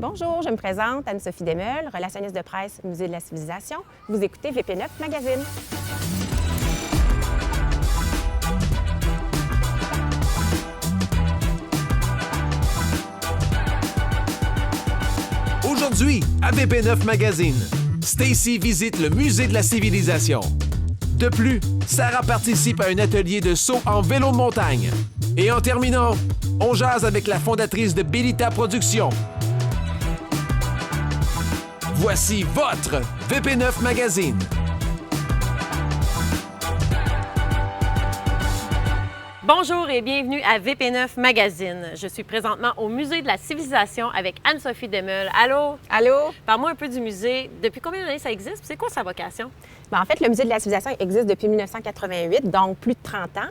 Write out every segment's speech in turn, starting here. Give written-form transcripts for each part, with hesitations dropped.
Bonjour, je me présente Anne-Sophie Desmeules, relationniste de presse Musée de la Civilisation. Vous écoutez VP9 Magazine. Aujourd'hui, à VP9 Magazine, Stacy visite le Musée de la Civilisation. De plus, Sarah participe à un atelier de saut en vélo de montagne. Et en terminant, on jase avec la fondatrice de Bellita Productions. Voici votre VP9 Magazine. Bonjour et bienvenue à VP9 Magazine. Je suis présentement au Musée de la Civilisation avec Anne-Sophie Desmeules. Allô? Allô? Parle-moi un peu du musée. Depuis combien d'années ça existe? C'est quoi sa vocation? En fait, le Musée de la Civilisation existe depuis 1988, donc plus de 30 ans.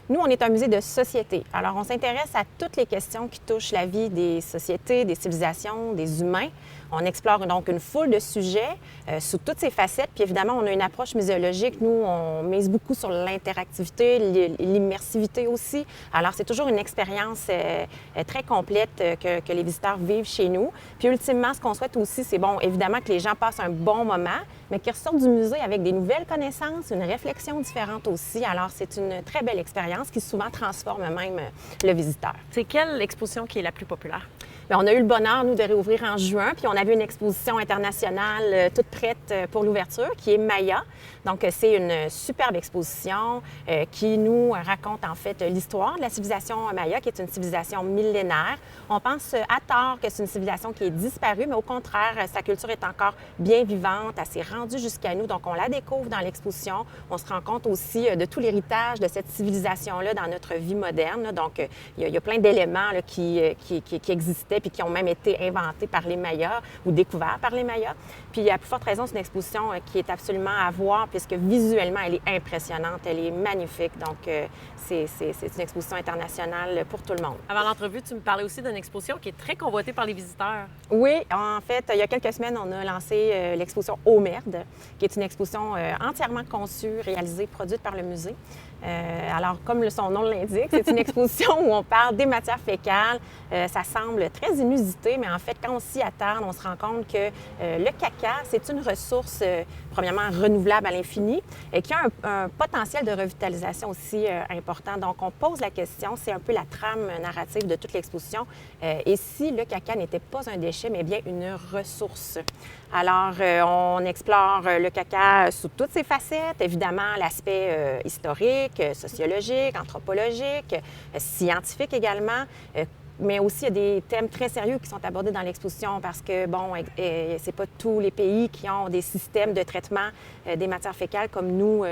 Nous, on est un musée de société. Alors, on s'intéresse à toutes les questions qui touchent la vie des sociétés, des civilisations, des humains. On explore donc une foule de sujets sous toutes ces facettes. Puis évidemment, on a une approche muséologique. Nous, on mise beaucoup sur l'interactivité, l'immersivité aussi. Alors, c'est toujours une expérience très complète que les visiteurs vivent chez nous. Puis ultimement, ce qu'on souhaite aussi, c'est évidemment que les gens passent un bon moment, mais qu'ils ressortent du musée avec des nouvelles connaissances, une réflexion différente aussi. Alors, c'est une très belle expérience qui souvent transforme même le visiteur. C'est quelle exposition qui est la plus populaire? Bien, on a eu le bonheur, nous, de réouvrir en juin, puis on avait une exposition internationale toute prête pour l'ouverture, qui est Maya. Donc, c'est une superbe exposition qui nous raconte, en fait, l'histoire de la civilisation Maya, qui est une civilisation millénaire. On pense à tort que c'est une civilisation qui est disparue, mais au contraire, sa culture est encore bien vivante, elle s'est rendue jusqu'à nous, donc on la découvre dans l'exposition. On se rend compte aussi de tout l'héritage de cette civilisation-là dans notre vie moderne. Donc, il y a plein d'éléments là, qui existaient puis qui ont même été inventés par les Mayas ou découverts par les Mayas. Puis, à plus forte raison, c'est une exposition qui est absolument à voir puisque visuellement, elle est impressionnante, elle est magnifique. Donc, c'est une exposition internationale pour tout le monde. Avant l'entrevue, tu me parlais aussi d'une exposition qui est très convoitée par les visiteurs. Oui, en fait, il y a quelques semaines, on a lancé l'exposition Oh Merde, qui est une exposition entièrement conçue, réalisée, produite par le musée. Alors, comme son nom l'indique, c'est une exposition où on parle des matières fécales. Ça semble très inusité, mais en fait, quand on s'y attarde, on se rend compte que le caca, c'est une ressource, premièrement, renouvelable à l'infini et qui a un potentiel de revitalisation aussi important. Donc, on pose la question, c'est un peu la trame narrative de toute l'exposition. Et si le caca n'était pas un déchet, mais bien une ressource? Alors, on explore le caca sous toutes ses facettes, évidemment l'aspect historique, sociologique, anthropologique, scientifique également. Mais aussi, il y a des thèmes très sérieux qui sont abordés dans l'exposition parce que, c'est pas tous les pays qui ont des systèmes de traitement des matières fécales comme nous,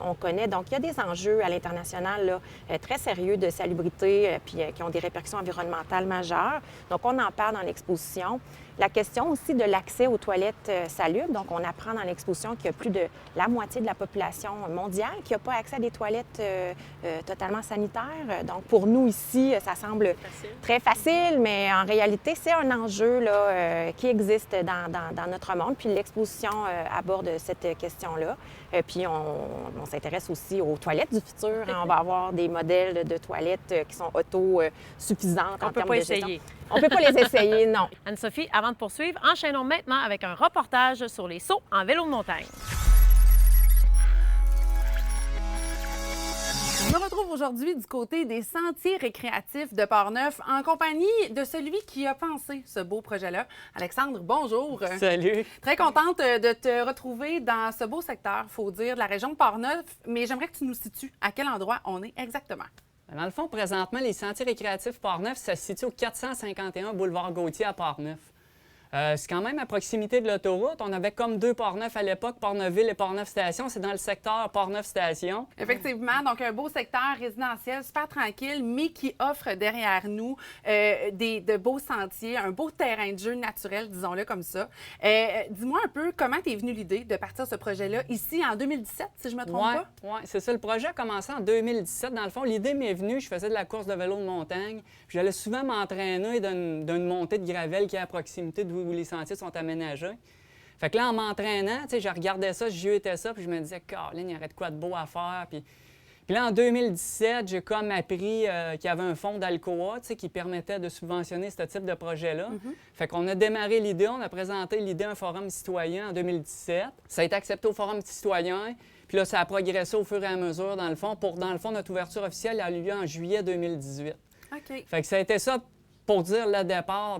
on connaît. Donc, il y a des enjeux à l'international là, très sérieux de salubrité puis qui ont des répercussions environnementales majeures. Donc, on en parle dans l'exposition. La question aussi de l'accès aux toilettes salubres. Donc, on apprend dans l'exposition qu'il y a plus de la moitié de la population mondiale qui n'a pas accès à des toilettes totalement sanitaires. Donc, pour nous ici, ça semble très facile, mais en réalité, c'est un enjeu là, qui existe dans notre monde. Puis l'exposition aborde cette question-là. Puis on s'intéresse aussi aux toilettes du futur. On va avoir des modèles de toilettes qui sont autosuffisantes en termes de gestion. On ne peut pas les essayer, non. Anne-Sophie, avant de poursuivre, enchaînons maintenant avec un reportage sur les sauts en vélo de montagne. Je me retrouve aujourd'hui du côté des sentiers récréatifs de Portneuf en compagnie de celui qui a pensé ce beau projet-là. Alexandre, bonjour. Salut. Très contente de te retrouver dans ce beau secteur, il faut dire, de la région de Portneuf, mais j'aimerais que tu nous situes à quel endroit on est exactement. Dans le fond, présentement, les sentiers récréatifs Portneuf, ça se situe au 451 boulevard Gauthier à Portneuf. C'est quand même à proximité de l'autoroute. On avait comme deux Portneuf à l'époque, Portneufville et Portneuf-Station. C'est dans le secteur Portneuf-Station. Effectivement, donc un beau secteur résidentiel, super tranquille, mais qui offre derrière nous de beaux sentiers, un beau terrain de jeu naturel, disons-le comme ça. Dis-moi un peu comment t'es venue l'idée de partir ce projet-là ici en 2017, si je me trompe pas? Oui, c'est ça. Le projet a commencé en 2017. Dans le fond, l'idée m'est venue, je faisais de la course de vélo de montagne. Puis j'allais souvent m'entraîner d'une montée de gravel qui est à proximité d'où les sentiers sont aménagés. Fait que là, en m'entraînant, je regardais ça, je jutais ça, puis je me disais, Caroline, il y aurait de quoi de beau à faire. Puis Puis là, en 2017, j'ai comme appris qu'il y avait un fonds d'Alcoa, tu sais, qui permettait de subventionner ce type de projet-là. Fait qu'on a démarré l'idée, on a présenté l'idée à un forum citoyen en 2017. Ça a été accepté au forum citoyen. Puis là, ça a progressé au fur et à mesure, dans le fond. Dans le fond, notre ouverture officielle a eu lieu en juillet 2018. OK. Fait que ça a été ça pour dire le départ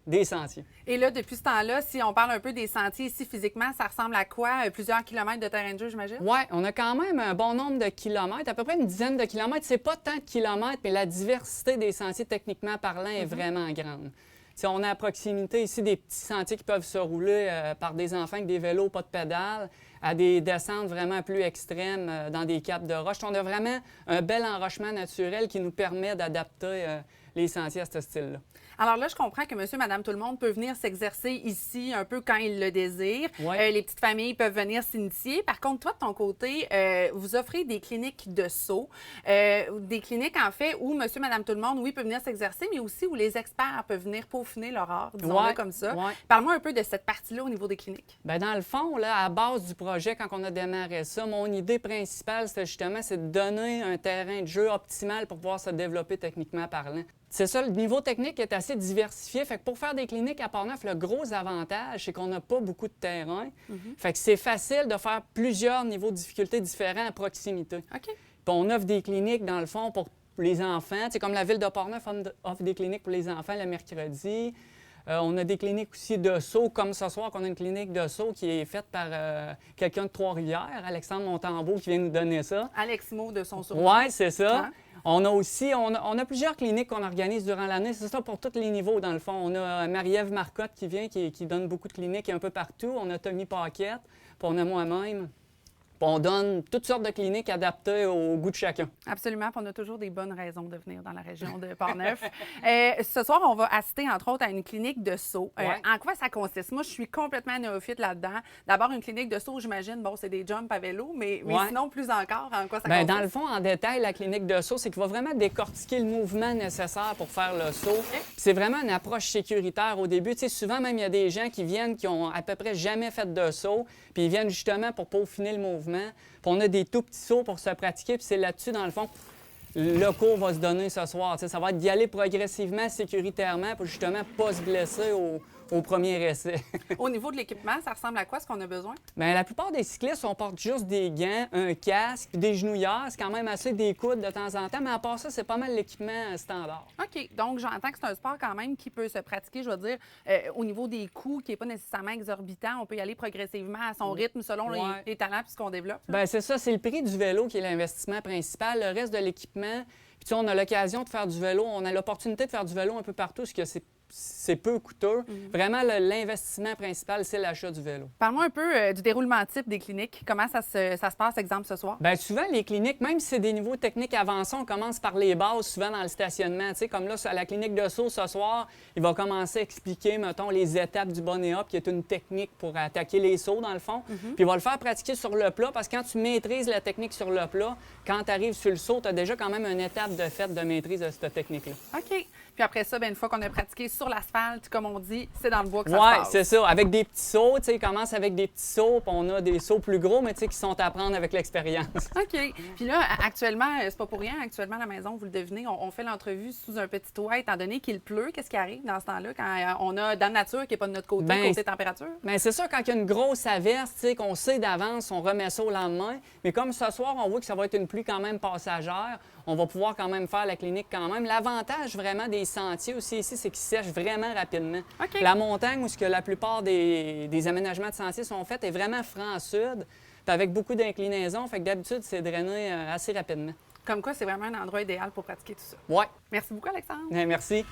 des sentiers. Et là, depuis ce temps-là, si on parle un peu des sentiers ici physiquement, ça ressemble à quoi? Plusieurs kilomètres de terrain de jeu, j'imagine? Oui, on a quand même un bon nombre de kilomètres, à peu près une dizaine de kilomètres. C'est pas tant de kilomètres, mais la diversité des sentiers, techniquement parlant, est vraiment grande. T'sais, on a à proximité ici des petits sentiers qui peuvent se rouler par des enfants avec des vélos, pas de pédales, à des descentes vraiment plus extrêmes dans des capes de roche. On a vraiment un bel enrochement naturel qui nous permet d'adapter les sentiers à ce style-là. Alors là, je comprends que monsieur, madame, tout le monde peut venir s'exercer ici un peu quand il le désire. Ouais. Les petites familles peuvent venir s'initier. Par contre, toi, de ton côté, vous offrez des cliniques de saut. Des cliniques, en fait, où monsieur, madame, tout le monde, oui, peut venir s'exercer, mais aussi où les experts peuvent venir peaufiner leur art, disons-le comme ça. Ouais. Parle-moi un peu de cette partie-là au niveau des cliniques. Bien, dans le fond, là, à la base du projet, quand on a démarré ça, mon idée principale, c'était justement de donner un terrain de jeu optimal pour pouvoir se développer techniquement parlant. C'est ça, le niveau technique est assez diversifié. Fait que pour faire des cliniques à Port-Neuf, le gros avantage, c'est qu'on n'a pas beaucoup de terrain. Fait que c'est facile de faire plusieurs niveaux de difficulté différents à proximité. OK. Puis on offre des cliniques, dans le fond, pour les enfants. C'est comme la Ville de Port-Neuf offre des cliniques pour les enfants le mercredi. On a des cliniques aussi de saut, comme ce soir, qu'on a une clinique de saut qui est faite par quelqu'un de Trois-Rivières, Alexandre Montembeault, qui vient nous donner ça. Alex Mo de son surnom. Oui, c'est ça. Hein? On a aussi, on a plusieurs cliniques qu'on organise durant l'année. C'est ça pour tous les niveaux, dans le fond. On a Marie-Ève Marcotte qui vient, qui donne beaucoup de cliniques un peu partout. On a Tommy Paquette, puis on a moi-même. Puis on donne toutes sortes de cliniques adaptées au goût de chacun. Absolument. Puis on a toujours des bonnes raisons de venir dans la région de Port-Neuf. Ce soir, on va assister, entre autres, à une clinique de saut. Ouais. En quoi ça consiste? Moi, je suis complètement néophyte là-dedans. D'abord, une clinique de saut, j'imagine, bon, c'est des jumps à vélo, mais Ouais. sinon, plus encore, en quoi ça Bien, consiste? dans le fond, en détail, la clinique de saut, c'est qu'il va vraiment décortiquer le mouvement nécessaire pour faire le saut. Puis c'est vraiment une approche sécuritaire au début. Tu sais, souvent, même, il y a des gens qui viennent qui ont à peu près jamais fait de saut, puis ils viennent justement pour peaufiner le mouvement. Puis on a des tout petits sauts pour se pratiquer, puis c'est là-dessus, dans le fond, le cours va se donner ce soir. Tu sais, ça va être d'y aller progressivement, sécuritairement, pour justement pas se blesser au premier essai. Au niveau de l'équipement, ça ressemble à quoi, ce qu'on a besoin? Bien, la plupart des cyclistes, on porte juste des gants, un casque, des genouillères. C'est quand même assez des coudes de temps en temps, mais à part ça, c'est pas mal l'équipement standard. OK. Donc, j'entends que c'est un sport quand même qui peut se pratiquer, je veux dire, au niveau des coûts, qui n'est pas nécessairement exorbitant. On peut y aller progressivement à son rythme selon Ouais. les talents puis ce qu'on développe. Bien, c'est ça, c'est le prix du vélo qui est l'investissement principal. Le reste de l'équipement, puis tu sais, on a l'occasion de faire du vélo, on a l'opportunité de faire du vélo un peu partout, ce que c'est peu coûteux. Vraiment, l'investissement principal, c'est l'achat du vélo. Parle-moi un peu du déroulement type des cliniques. Comment ça se passe, exemple, ce soir? Bien, souvent, les cliniques, même si c'est des niveaux techniques avancés, on commence par les bases, souvent dans le stationnement. Tu sais, comme là, à la clinique de saut ce soir, il va commencer à expliquer, mettons, les étapes du bonnet up, qui est une technique pour attaquer les sauts, dans le fond. Puis il va le faire pratiquer sur le plat, parce que quand tu maîtrises la technique sur le plat, quand tu arrives sur le saut, tu as déjà quand même une étape de fait de maîtrise de cette technique-là. OK. Puis après ça, bien, une fois qu'on a pratiqué sur l'asphalte, comme on dit, c'est dans le bois que ça Oui, se passe. c'est ça. Avec des petits sauts, tu sais, ils commencent avec des petits sauts, puis on a des sauts plus gros, mais tu sais, qui sont à prendre avec l'expérience. OK. Puis là, actuellement, c'est pas pour rien, actuellement, à la maison, vous le devinez, on fait l'entrevue sous un petit toit, étant donné qu'il pleut. Qu'est-ce qui arrive dans ce temps-là, quand on a Dame Nature qui n'est pas de notre côté, Ben, côté température? Bien, c'est sûr, quand il y a une grosse averse, tu sais, qu'on sait d'avance, on remet ça au lendemain. Mais comme ce soir, on voit que ça va être une pluie quand même passagère, on va pouvoir quand même faire la clinique quand même. L'avantage vraiment des sentiers aussi ici, c'est qu'ils sèchent vraiment rapidement. OK. La montagne où ce que la plupart des aménagements de sentiers sont faits est vraiment franc-sud, puis avec beaucoup d'inclinaisons. Fait que d'habitude, c'est drainé assez rapidement. Comme quoi, c'est vraiment un endroit idéal pour pratiquer tout ça. Oui. Merci beaucoup, Alexandre. Merci.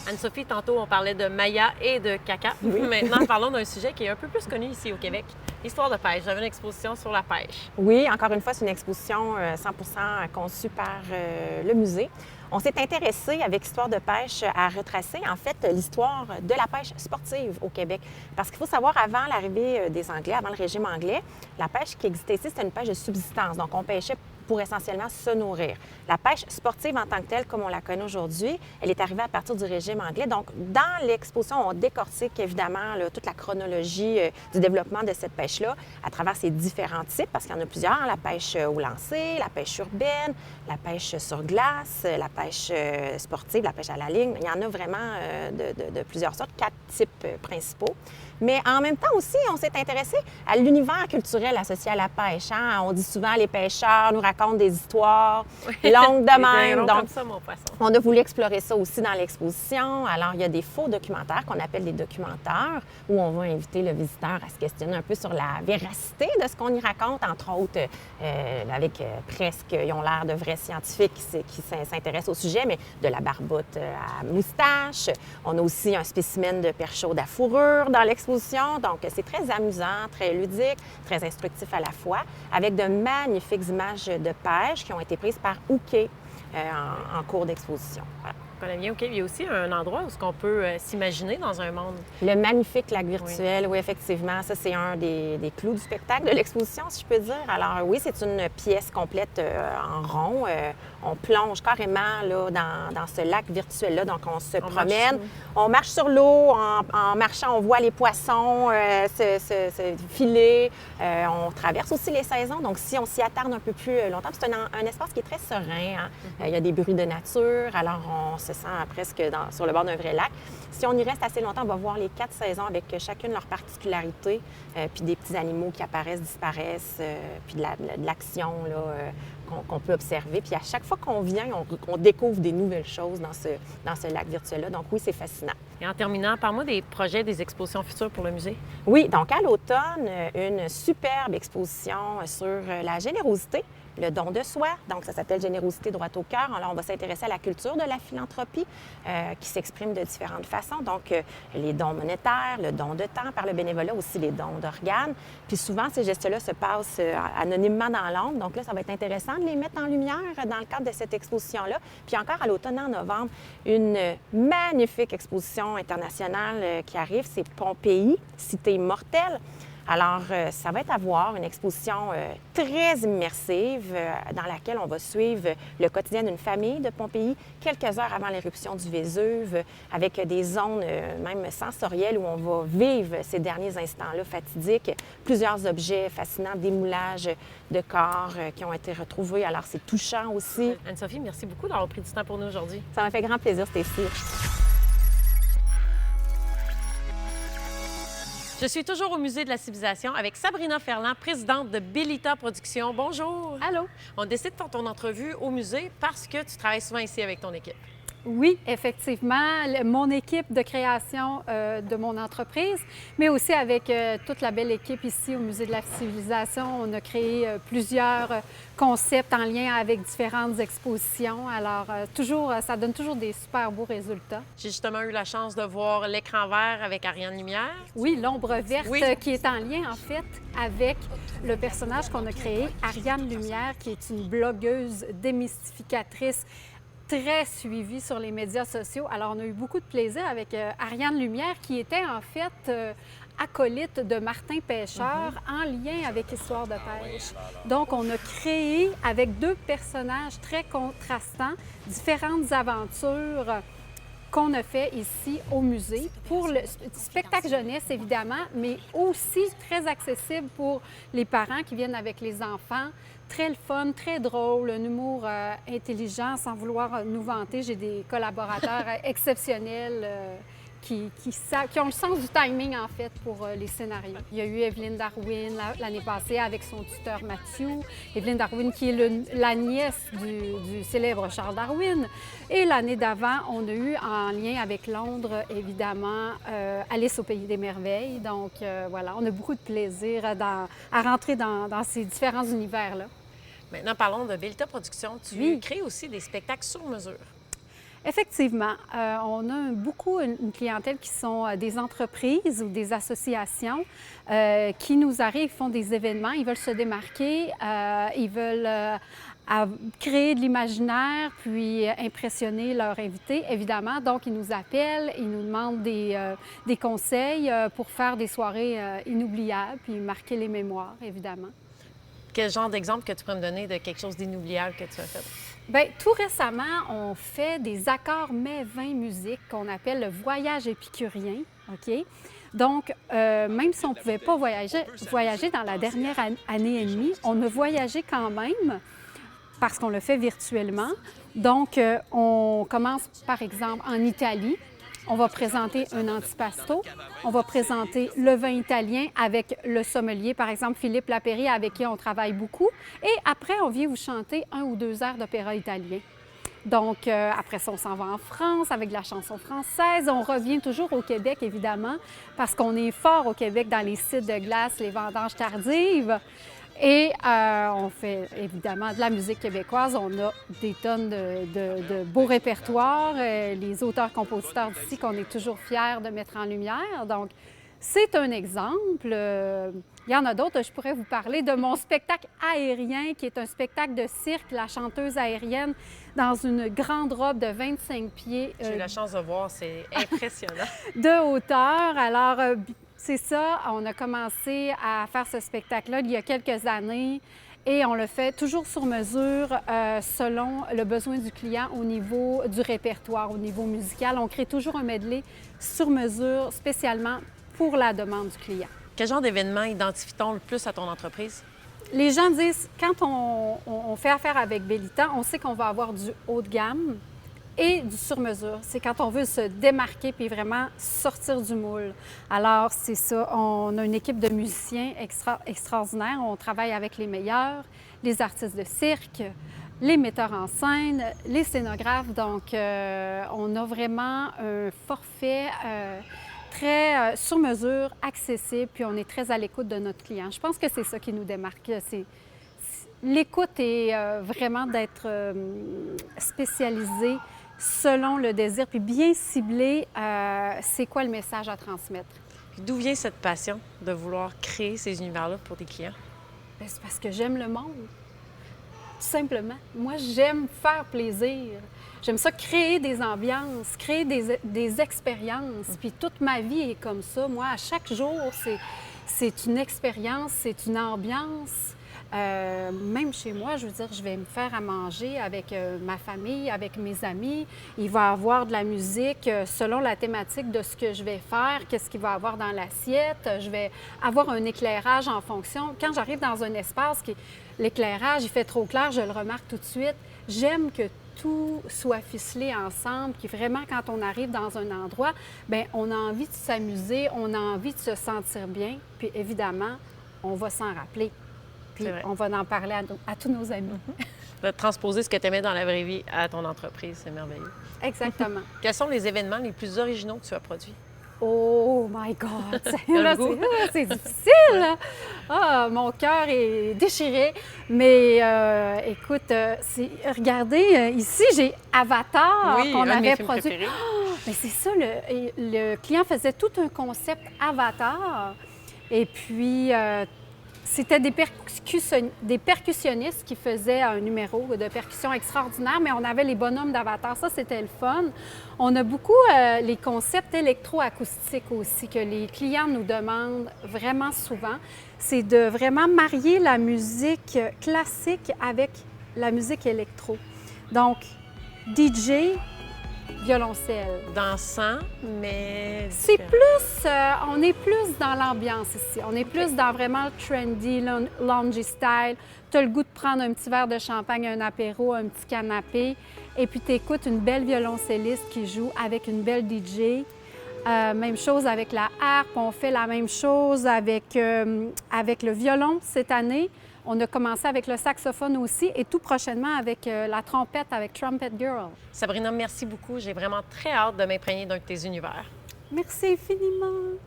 Anne-Sophie, tantôt, on parlait de Maya et de caca. Maintenant, parlons d'un sujet qui est un peu plus connu ici au Québec, l'histoire de pêche. J'avais une exposition sur la pêche. Oui, encore une fois, c'est une exposition 100% conçue par le musée. On s'est intéressé avec Histoire de pêche à retracer, en fait, l'histoire de la pêche sportive au Québec. Parce qu'il faut savoir, avant l'arrivée des Anglais, avant le régime anglais, la pêche qui existait ici, c'était une pêche de subsistance. Donc, on pêchait pour essentiellement se nourrir. La pêche sportive en tant que telle, comme on la connaît aujourd'hui, elle est arrivée à partir du régime anglais. Donc, dans l'exposition, on décortique évidemment là, toute la chronologie du développement de cette pêche-là à travers ses différents types, parce qu'il y en a plusieurs, hein, la pêche au lancer, la pêche urbaine, la pêche sur glace, la pêche sportive, la pêche à la ligne. Il y en a vraiment de plusieurs sortes, 4 types principaux. Mais en même temps aussi, on s'est intéressé à l'univers culturel associé à la pêche. Hein? On dit souvent les pêcheurs nous racontent des histoires longues de même. Donc, comme ça, mon poisson. On a voulu explorer ça aussi dans l'exposition. Alors, il y a des faux documentaires qu'on appelle des documentaires où on va inviter le visiteur à se questionner un peu sur la véracité de ce qu'on y raconte, entre autres avec presque, ils ont l'air de vrais scientifiques qui s'intéressent au sujet, mais de la barbotte à moustache. On a aussi un spécimen de perche chaude à fourrure dans l'exposition. Donc, c'est très amusant, très ludique, très instructif à la fois, avec de magnifiques images de pêche qui ont été prises par Ouké en cours d'exposition. Voilà. On connaît bien, OK. Il y a aussi un endroit où on peut s'imaginer dans un monde. Le magnifique lac virtuel, oui, effectivement. Ça, c'est un des clous du spectacle de l'exposition, si je peux dire. Alors oui, c'est une pièce complète en rond. On plonge carrément là, dans ce lac virtuel-là. Donc, on se promène. On marche sur l'eau. En marchant, on voit les poissons se filer. On traverse aussi les saisons. Donc, si on s'y attarde un peu plus longtemps, c'est un espace qui est très serein. Hein? Il y a des bruits de nature. Alors, on se sent presque sur le bord d'un vrai lac. Si on y reste assez longtemps, on va voir les 4 saisons avec chacune leur particularité, puis des petits animaux qui apparaissent, disparaissent, puis de l'action qu'on peut observer. Puis à chaque fois qu'on vient, on découvre des nouvelles choses dans ce lac virtuel-là. Donc oui, c'est fascinant. Et en terminant, parle-moi des projets, des expositions futures pour le musée. Oui, donc à l'automne, une superbe exposition sur la générosité, le don de soi. Donc, ça s'appelle Générosité droit au cœur. Alors, on va s'intéresser à la culture de la philanthropie qui s'exprime de différentes façons. Donc, les dons monétaires, le don de temps par le bénévolat, aussi les dons d'organes. Puis souvent, ces gestes-là se passent anonymement dans l'ombre. Donc là, ça va être intéressant de les mettre en lumière dans le cadre de cette exposition-là. Puis encore à l'automne, en novembre, une magnifique exposition internationale qui arrive, c'est Pompéi, cité immortelle. Alors, ça va être à voir, une exposition très immersive dans laquelle on va suivre le quotidien d'une famille de Pompéi quelques heures avant l'éruption du Vésuve, avec des zones même sensorielles où on va vivre ces derniers instants-là fatidiques. Plusieurs objets fascinants, des moulages de corps qui ont été retrouvés. Alors, c'est touchant aussi. Anne-Sophie, merci beaucoup d'avoir pris du temps pour nous aujourd'hui. Ça m'a fait grand plaisir, Stécie. Je suis toujours au Musée de la civilisation avec Sabrina Ferland, présidente de Bellita Productions. Bonjour. Allô. On décide de faire ton entrevue au musée parce que tu travailles souvent ici avec ton équipe. Oui, effectivement, mon équipe de création de mon entreprise, mais aussi avec toute la belle équipe ici au Musée de la civilisation. On a créé plusieurs concepts en lien avec différentes expositions. Alors, ça donne toujours des super beaux résultats. J'ai justement eu la chance de voir l'écran vert avec Ariane Lumière. Oui, l'ombre verte Oui. Qui est en lien, en fait, avec le personnage qu'on a créé, Ariane Lumière, qui est une blogueuse démystificatrice très suivie sur les médias sociaux. Alors, on a eu beaucoup de plaisir avec Ariane Lumière, qui était en fait acolyte de Martin Pêcheur en lien avec Histoire de pêche. Donc, on a créé avec 2 personnages très contrastants différentes aventures qu'on a fait ici au musée pour le spectacle jeunesse, évidemment, mais aussi très accessible pour les parents qui viennent avec les enfants. Très le fun, très drôle, un humour intelligent, sans vouloir nous vanter. J'ai des collaborateurs exceptionnels qui ont le sens du timing, en fait, pour les scénarios. Il y a eu Evelyne Darwin l'année passée avec son tuteur Mathieu. Evelyne Darwin, qui est la nièce du célèbre Charles Darwin. Et l'année d'avant, on a eu, en lien avec Londres, évidemment, Alice au Pays des Merveilles. Donc, voilà, on a beaucoup de plaisir à rentrer dans ces différents univers-là. Maintenant, parlons de Bellita Productions. Tu crées aussi des spectacles sur mesure. Effectivement, on a beaucoup une clientèle qui sont des entreprises ou des associations qui nous arrivent, font des événements, ils veulent se démarquer, ils veulent créer de l'imaginaire, puis impressionner leurs invités, évidemment. Donc, ils nous appellent, ils nous demandent des conseils pour faire des soirées inoubliables, puis marquer les mémoires, évidemment. Quel genre d'exemple que tu pourrais me donner de quelque chose d'inoubliable que tu as fait? Bien, tout récemment, on fait des accords mai 20 musique qu'on appelle le voyage épicurien, OK? Donc, même si on ne pouvait pas voyager dans la dernière année et demie, on a voyagé quand même parce qu'on le fait virtuellement. Donc, on commence, par exemple, en Italie. On va présenter un antipasto. On va présenter le vin italien avec le sommelier, par exemple, Philippe Lapéry, avec qui on travaille beaucoup. Et après, on vient vous chanter 1 ou 2 airs d'opéra italien. Donc, après ça, on s'en va en France avec de la chanson française. On revient toujours au Québec, évidemment, parce qu'on est fort au Québec dans les sites de glace, les vendanges tardives. Et on fait évidemment de la musique québécoise. On a des tonnes de beaux répertoires. Les auteurs-compositeurs d'ici qu'on est toujours fiers de mettre en lumière. Donc, c'est un exemple. Il y en a d'autres. Je pourrais vous parler de mon spectacle aérien, qui est un spectacle de cirque, la chanteuse aérienne, dans une grande robe de 25 pieds. J'ai eu la chance de voir, c'est impressionnant. De hauteur. Alors, c'est ça, on a commencé à faire ce spectacle-là il y a quelques années et on le fait toujours sur mesure selon le besoin du client au niveau du répertoire, au niveau musical. On crée toujours un medley sur mesure spécialement pour la demande du client. Quel genre d'événement identifie-t-on le plus à ton entreprise? Les gens disent, quand on fait affaire avec Bellita, on sait qu'on va avoir du haut de gamme et du sur-mesure. C'est quand on veut se démarquer puis vraiment sortir du moule. Alors, c'est ça. On a une équipe de musiciens extraordinaires. On travaille avec les meilleurs, les artistes de cirque, les metteurs en scène, les scénographes. Donc, on a vraiment un forfait très sur-mesure, accessible, puis on est très à l'écoute de notre client. Je pense que c'est ça qui nous démarque. L'écoute est vraiment d'être spécialisé selon le désir, puis bien ciblé, c'est quoi le message à transmettre. D'où vient cette passion de vouloir créer ces univers-là pour tes clients? Bien, c'est parce que j'aime le monde, tout simplement. Moi, j'aime faire plaisir. J'aime ça créer des ambiances, créer des expériences. Puis toute ma vie est comme ça. Moi, à chaque jour, c'est une expérience, c'est une ambiance. Même chez moi, je veux dire, je vais me faire à manger avec ma famille, avec mes amis. Il va y avoir de la musique selon la thématique de ce que je vais faire, qu'est-ce qu'il va y avoir dans l'assiette. Je vais avoir un éclairage en fonction. Quand j'arrive dans un espace, l'éclairage, il fait trop clair, je le remarque tout de suite. J'aime que tout soit ficelé ensemble, puis vraiment, quand on arrive dans un endroit, bien, on a envie de s'amuser, on a envie de se sentir bien, puis évidemment, on va s'en rappeler. Puis on va en parler à tous nos amis. De transposer ce que tu aimais dans la vraie vie à ton entreprise, c'est merveilleux. Exactement. Quels sont les événements les plus originaux que tu as produits? Oh my God! Là, c'est difficile! Là. Ah, mon cœur est déchiré. Mais écoute, regardez, ici, j'ai Avatar qu'on avait produit. Oh, mais c'est ça, le client faisait tout un concept Avatar. Et puis, c'était des percussionnistes qui faisaient un numéro de percussion extraordinaire, mais on avait les bonhommes d'Avatar. Ça, c'était le fun. On a beaucoup les concepts électroacoustiques aussi que les clients nous demandent vraiment souvent. C'est de vraiment marier la musique classique avec la musique électro. Donc, DJ, violoncelle. Dansant, mais... C'est plus... on est plus dans l'ambiance ici. On est plus dans vraiment le trendy, loungy style. Tu as le goût de prendre un petit verre de champagne, un apéro, un petit canapé. Et puis, tu écoutes une belle violoncelliste qui joue avec une belle DJ. Même chose avec la harpe. On fait la même chose avec le violon cette année. On a commencé avec le saxophone aussi et tout prochainement avec la trompette, avec Trumpet Girl. Sabrina, merci beaucoup. J'ai vraiment très hâte de m'imprégner d'un de tes univers. Merci infiniment.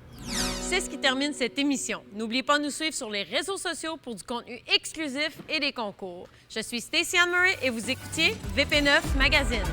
C'est ce qui termine cette émission. N'oubliez pas de nous suivre sur les réseaux sociaux pour du contenu exclusif et des concours. Je suis Stacey Anne Murray et vous écoutiez VP9 Magazine.